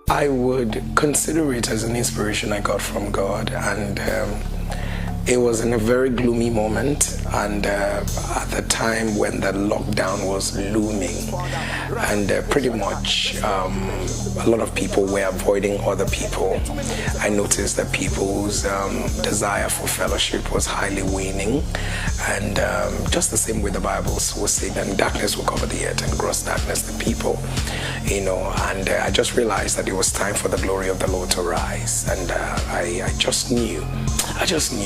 I would consider it as an inspiration I got from God, and it was in a very gloomy moment, and at the time when the lockdown was looming, and pretty much a lot of people were avoiding other people. I noticed that people's desire for fellowship was highly waning, and just the same way the Bible will say that darkness will cover the earth and gross darkness the people, and I just realized that it was time for the glory of the Lord to rise, and I just knew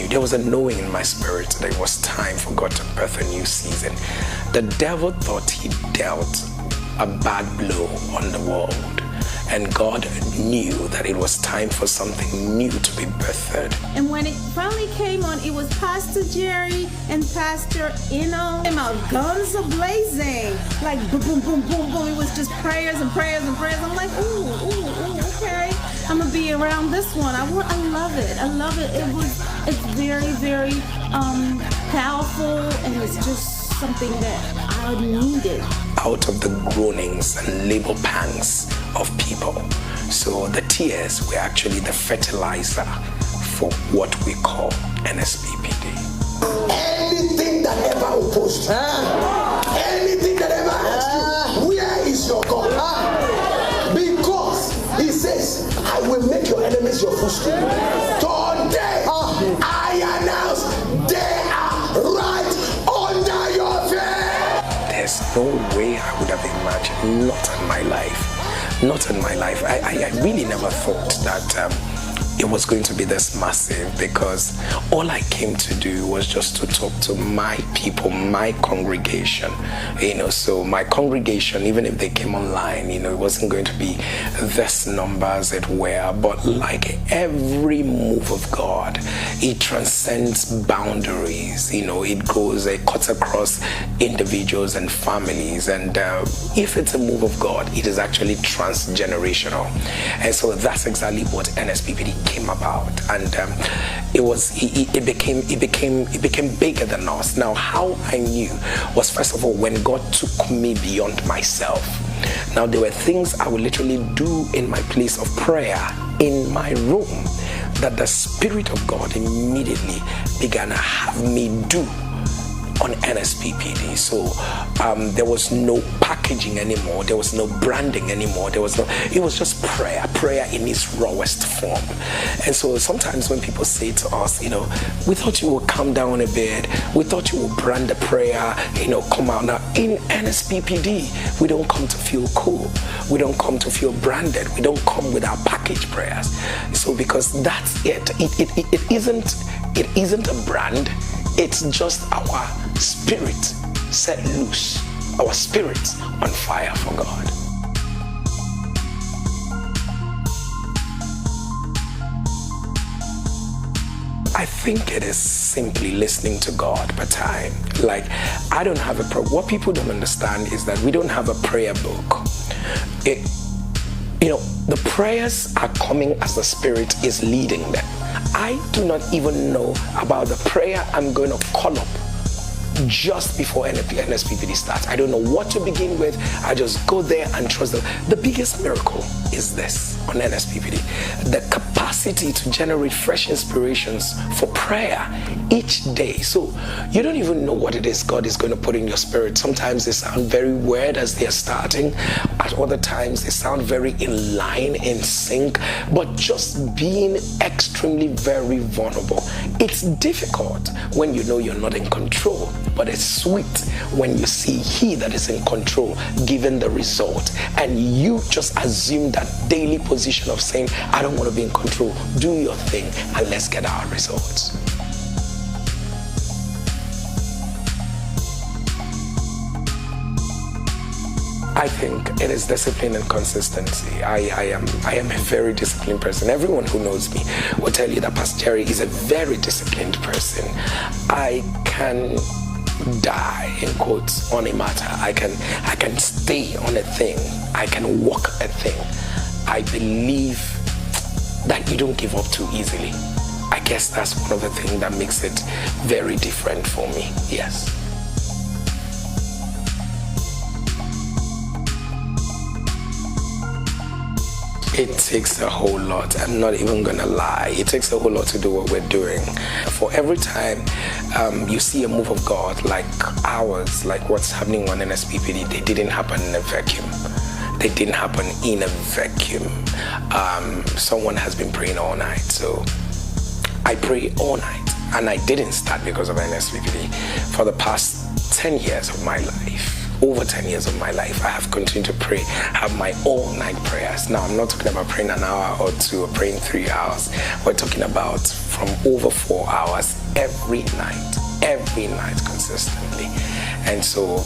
there was a knowing in my spirit that it was time for God to birth a new season. The devil thought he dealt a bad blow on the world, and God knew that it was time for something new to be birthed. And when it finally came on, it was Pastor Jerry and Pastor Eno. Guns are blazing, like boom, boom, boom, boom, boom. It was just prayers and prayers and prayers. I'm like, ooh, okay. I'm gonna be around this one. I love it. I love it. It's very, very powerful, and it's just something that I needed. Out of the groanings and labor pangs of people. So the tears were actually the fertilizer for what we call Nsppd. Anything that ever opposed you, anything that ever asked you, where is your God? Because he says, I will make your enemies your footstool. Today, I announce they are right under your feet. There's no way I would have imagined, not in my life. I really never thought that it was going to be this massive, because all I came to do was just to talk to my people, my congregation, so my congregation, even if they came online, it wasn't going to be this number as it were, but like every move of God, it transcends boundaries, it cuts across individuals and families, and if it's a move of God, it is actually transgenerational, and so that's exactly what Nsppd came about, and it became bigger than us. Now, how I knew was, first of all, when God took me beyond myself. Now, there were things I would literally do in my place of prayer in my room that the Spirit of God immediately began to have me do on Nsppd. So there was no packaging anymore, there was no branding anymore, it was just prayer in its rawest form. And so sometimes when people say to us, we thought you would calm down a bit, we thought you would brand the prayer, come out. Now in Nsppd, we don't come to feel cool, we don't come to feel branded, we don't come with our package prayers. So because that's it isn't a brand, it's just our spirit set loose, our spirit on fire for God. I think it is simply listening to God per time. Like, I don't have what people don't understand is that we don't have a prayer book. The prayers are coming as the Spirit is leading them. I do not even know about the prayer I'm going to call up just before Nsppd starts. I don't know what to begin with. I just go there and trust them. The biggest miracle is this on Nsppd: the capacity to generate fresh inspirations for prayer each day. So you don't even know what it is God is going to put in your spirit. Sometimes they sound very weird as they're starting. At other times they sound very in line, in sync, but just being extremely very vulnerable. It's difficult when you know you're not in control, but it's sweet when you see He that is in control given the result, and you just assume that daily position of saying, I don't want to be in control. Do your thing and let's get our results. I think it is discipline and consistency. I am a very disciplined person. Everyone who knows me will tell you that Pastor Jerry is a very disciplined person. I can die, in quotes, on a matter. I can stay on a thing. I can walk a thing. I believe that you don't give up too easily. I guess that's one of the things that makes it very different for me. Yes. It takes a whole lot. I'm not even gonna lie. It takes a whole lot to do what we're doing. For every time you see a move of God like ours, like what's happening on Nsppd, they didn't happen in a vacuum. They didn't happen in a vacuum. Someone has been praying all night. So I pray all night, and I didn't start because of Nsppd. For the past 10 years of my life, over 10 years of my life, I have continued to pray, have my all-night prayers. Now, I'm not talking about praying an hour or two or praying 3 hours. We're talking about from over 4 hours every night consistently. And so,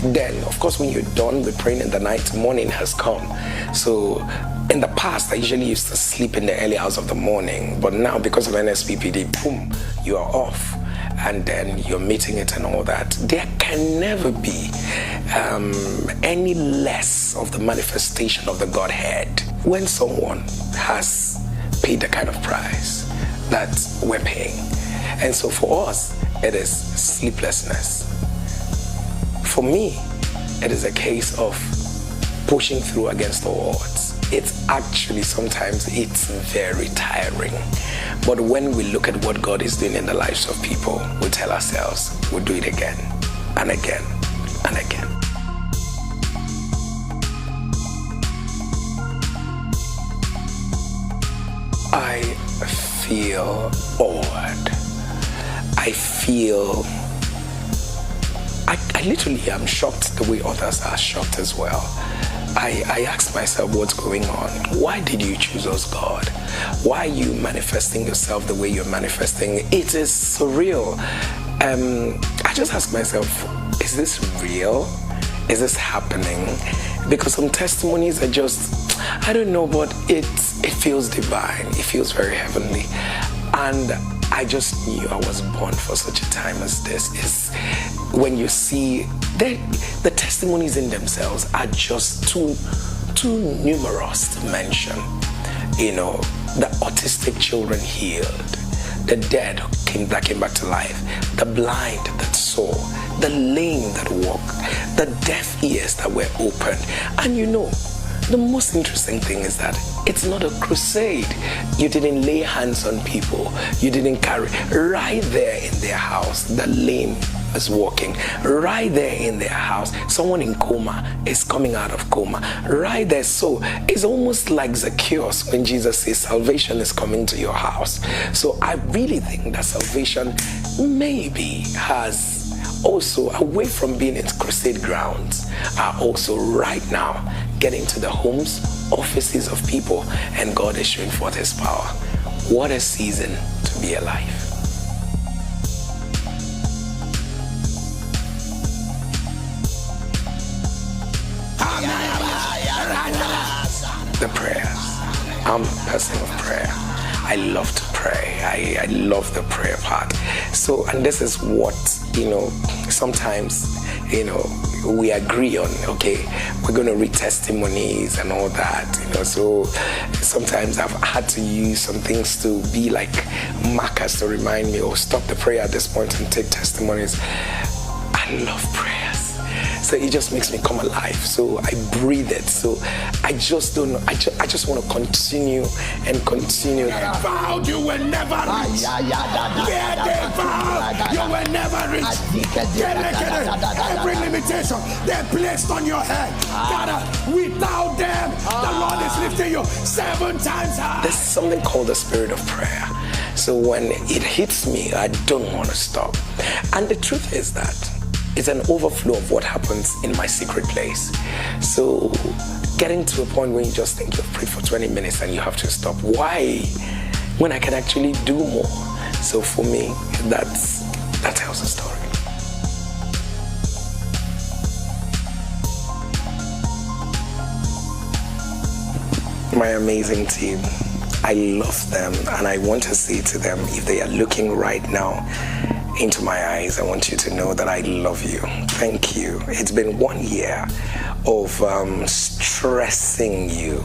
then, of course, when you're done with praying in the night, morning has come. So, in the past, I usually used to sleep in the early hours of the morning. But now, because of Nsppd, boom, you are off. And then you're meeting it and all that. There can never be any less of the manifestation of the Godhead when someone has paid the kind of price that we're paying. And so for us, it is sleeplessness. For me, it is a case of pushing through against the odds. It's actually sometimes it's very tiring. But when we look at what God is doing in the lives of people, we tell ourselves, we'll do it again and again and again. I feel awed. I literally am shocked the way others are shocked as well. I asked myself, what's going on? Why did you choose us, God? Why are you manifesting yourself the way you're manifesting? It is surreal. I just ask myself, is this real? Is this happening? Because some testimonies are just, I don't know, but it feels divine. It feels very heavenly. And I just knew I was born for such a time as this. Is when you see the testimonies in themselves are just too numerous to mention. The autistic children healed, the dead that came back to life, the blind that saw, the lame that walked, the deaf ears that were opened. And the most interesting thing is that it's not a crusade. You didn't lay hands on people. You didn't carry. Right there in their house, the lame is walking. Right there in their house, someone in coma is coming out of coma. Right there. So it's almost like Zacchaeus when Jesus says salvation is coming to your house. So I really think that salvation maybe has also, away from being in crusade grounds, are also right now getting to the homes, offices of people, and God is showing forth His power. What a season to be alive. The prayers. I'm a person of prayer. I love to pray. I love the prayer part. So, and this is what, sometimes, we agree on, okay, we're going to read testimonies and all that, so sometimes I've had to use some things to be like markers to remind me, or stop the prayer at this point and take testimonies. I love prayers. So it just makes me come alive. So I breathe it. So I just don't know. I just want to continue and continue. They vowed you will never reach. Yeah, they vowed you will never reach. Every limitation they placed on your head, Father, without them, the Lord is lifting you 7 times high. There's something called the spirit of prayer. So when it hits me, I don't want to stop. And the truth is that it's an overflow of what happens in my secret place. So getting to a point where you just think you've prayed for 20 minutes and you have to stop. Why? When I can actually do more. So for me, that tells a story. My amazing team, I love them, and I want to say to them, if they are looking right now into my eyes, I want you to know that I love you. Thank you. It's been 1 year of stressing you,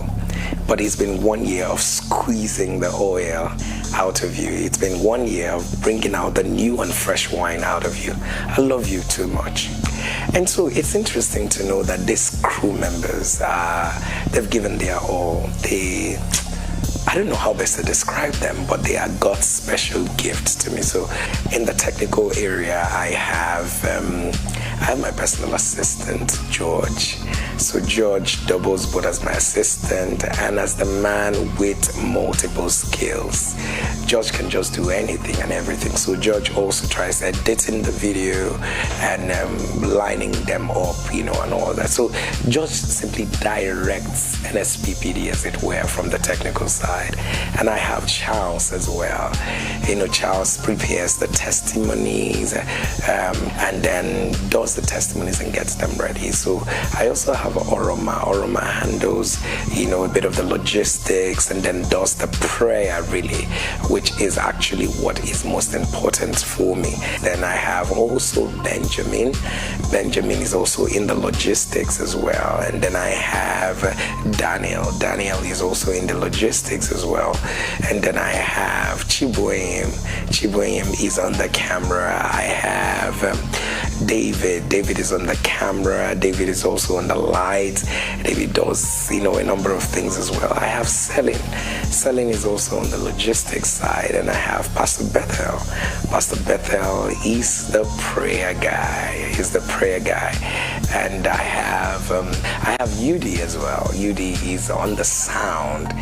but it's been 1 year of squeezing the oil out of you. It's been 1 year of bringing out the new and fresh wine out of you. I love you too much. And so it's interesting to know that these crew members, they've given their all. I don't know how best to describe them, but they are God's special gifts to me. So in the technical area, I have my personal assistant, George. So George doubles both as my assistant and as the man with multiple skills. George can just do anything and everything. So George also tries editing the video and lining them up, and all that. So George simply directs Nsppd, as it were, from the technical side. And I have Charles as well. Charles prepares the testimonies and then does the testimonies and gets them ready. So I also have Oroma. Oroma handles, a bit of the logistics and then does the prayer, really, which is actually what is most important for me. Then I have also Benjamin. Benjamin is also in the logistics as well. And then I have Daniel. Daniel is also in the logistics as well. And then I have Chiboyim. Chiboyim is on the camera. I have David. David is on the camera. David is also on the lights. David does, a number of things as well. I have Selin. Selin is also on the logistics side. And I have Pastor Bethel. Pastor Bethel is the prayer guy. He's the prayer guy. And I have Udi as well. Udi is on the sound,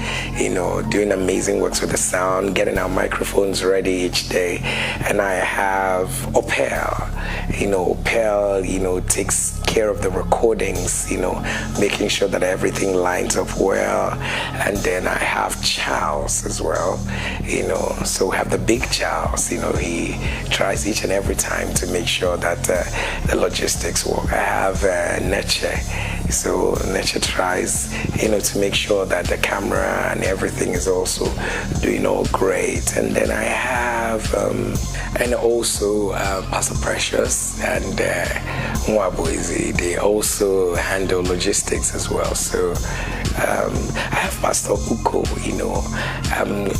doing amazing works with the sound, getting our microphones ready each day. And I have Opel. Opel, takes care of the recordings, making sure that everything lines up well. And then I have Charles as well, so we have the big Charles, he tries each and every time to make sure that the logistics work. I have Neche. So Neche tries, to make sure that the camera and everything is also doing all great. And then I have, and also Pastor Precious and Mwaboizi. They also handle logistics as well. So I have Pastor Uko.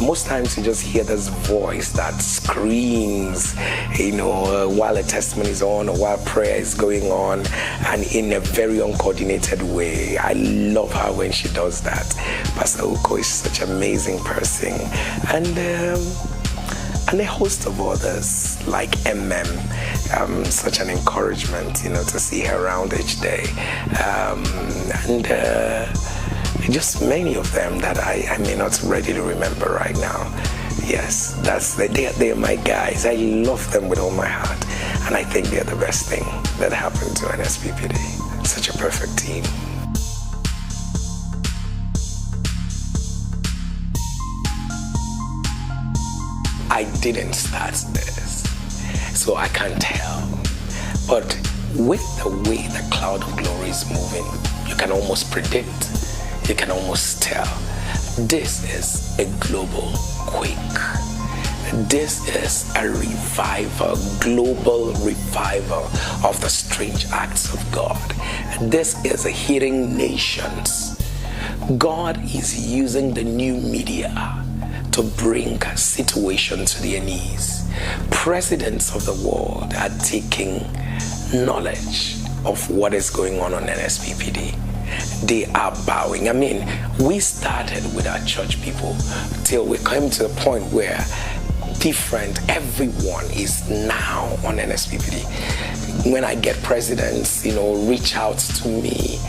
Most times you just hear this voice that screams, while a testimony is on or while prayer is going on, and in a very uncoordinated way. I love her when she does that. Pastor Uko is such an amazing person. And a host of others like such an encouragement, to see her around each day. And just many of them that I may not ready to remember right now. Yes, they are my guys. I love them with all my heart. And I think they're the best thing that happened to Nsppd. Such a perfect team. I didn't start this, so I can't tell. But with the way the cloud of glory is moving, you can almost predict, you can almost tell. This is a global quake. This is a revival, global revival of the strange acts of God. This is hitting nations. God is using the new media to bring situation to their knees. Presidents of the world are taking knowledge of what is going on Nsppd. They are bowing. I mean, we started with our church people till we came to the point where everyone is now on Nsppd. When I get presidents, reach out to me,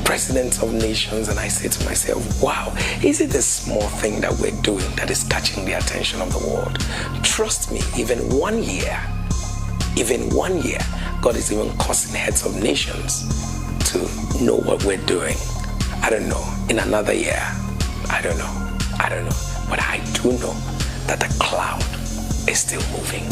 presidents of nations, and I say to myself, wow, is it a small thing that we're doing that is catching the attention of the world? Trust me, even 1 year, God is even causing heads of nations to know what we're doing. I don't know. In another year, I don't know. But I do know that the cloud is still moving.